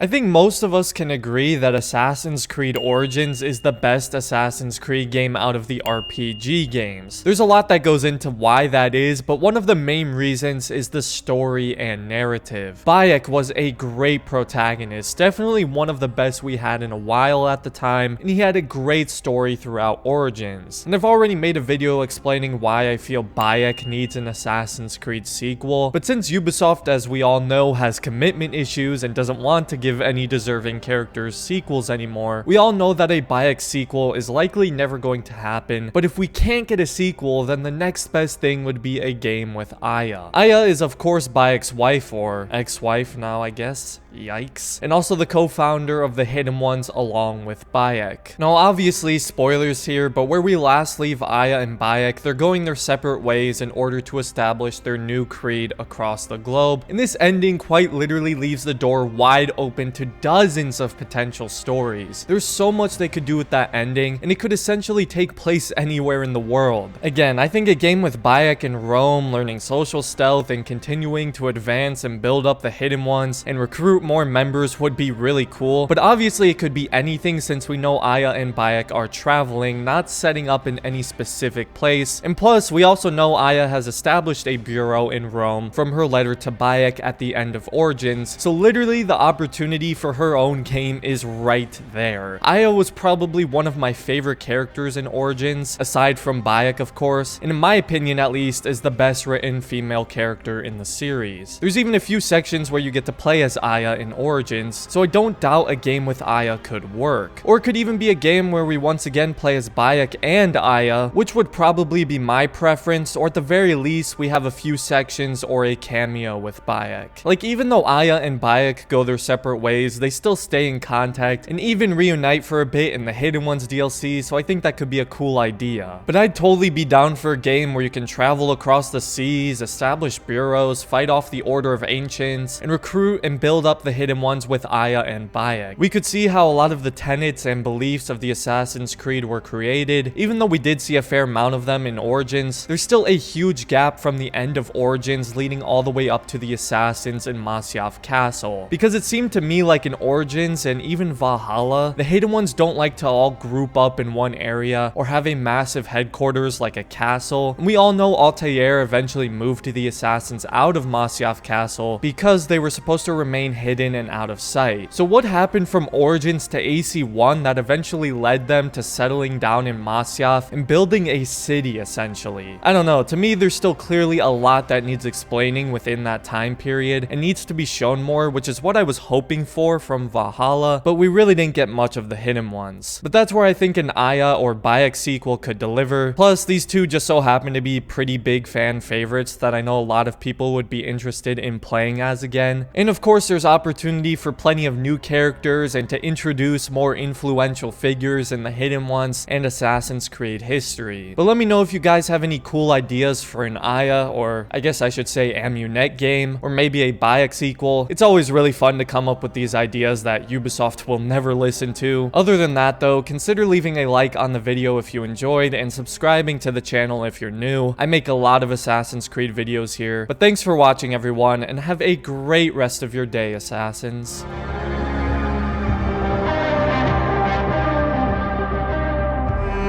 I think most of us can agree that Assassin's Creed Origins is the best Assassin's Creed game out of the RPG games. There's a lot that goes into why that is, but one of the main reasons is the story and narrative. Bayek was a great protagonist, definitely one of the best we had in a while at the time, and he had a great story throughout Origins. And I've already made a video explaining why I feel Bayek needs an Assassin's Creed sequel, but since Ubisoft, as we all know, has commitment issues and doesn't want to give any deserving characters sequels anymore, we all know that a Bayek sequel is likely never going to happen. But if we can't get a sequel, then the next best thing would be a game with Aya. Aya is of course Bayek's wife, or ex-wife now I guess. Yikes. And also the co-founder of the Hidden Ones along with Bayek. Now obviously spoilers here, but where we last leave Aya and Bayek, they're going their separate ways in order to establish their new creed across the globe. And this ending quite literally leaves the door wide open to dozens of potential stories. There's so much they could do with that ending, and it could essentially take place anywhere in the world. Again, I think a game with Bayek in Rome, learning social stealth and continuing to advance and build up the Hidden Ones and recruit more members would be really cool, but obviously it could be anything since we know Aya and Bayek are traveling, not setting up in any specific place. And plus, we also know Aya has established a bureau in Rome from her letter to Bayek at the end of Origins, so literally the opportunity for her own game is right there. Aya was probably one of my favorite characters in Origins, aside from Bayek of course, and in my opinion at least is the best written female character in the series. There's even a few sections where you get to play as Aya in Origins, so I don't doubt a game with Aya could work. Or it could even be a game where we once again play as Bayek and Aya, which would probably be my preference, or at the very least we have a few sections or a cameo with Bayek. Like, even though Aya and Bayek go their separate ways, they still stay in contact and even reunite for a bit in the Hidden Ones DLC, so I think that could be a cool idea. But I'd totally be down for a game where you can travel across the seas, establish bureaus, fight off the Order of Ancients, and recruit and build up the Hidden Ones with Aya and Bayek. We could see how a lot of the tenets and beliefs of the Assassin's Creed were created. Even though we did see a fair amount of them in Origins, there's still a huge gap from the end of Origins leading all the way up to the Assassins in Masyaf Castle. Because it seemed to me like in Origins and even Valhalla, the Hidden Ones don't like to all group up in one area or have a massive headquarters like a castle. And we all know Altair eventually moved to the Assassins out of Masyaf Castle because they were supposed to remain hidden and out of sight. So what happened from Origins to AC1 that eventually led them to settling down in Masyaf and building a city essentially? I don't know, to me there's still clearly a lot that needs explaining within that time period and needs to be shown more, which is what I was hoping for from Valhalla, but we really didn't get much of the Hidden Ones. But that's where I think an Aya or Bayek sequel could deliver. Plus, these two just so happen to be pretty big fan favorites that I know a lot of people would be interested in playing as again. And of course, there's opportunity for plenty of new characters and to introduce more influential figures in the Hidden Ones and Assassin's Creed history. But let me know if you guys have any cool ideas for an Aya, or I guess I should say Amunet game, or maybe a Bayek sequel. It's always really fun to come up with these ideas that Ubisoft will never listen to. Other than that though, consider leaving a like on the video if you enjoyed and subscribing to the channel if you're new. I make a lot of Assassin's Creed videos here. But thanks for watching everyone, and have a great rest of your day, Assassins.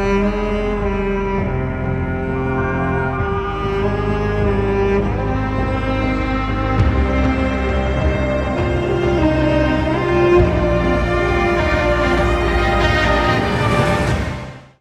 Mm-hmm.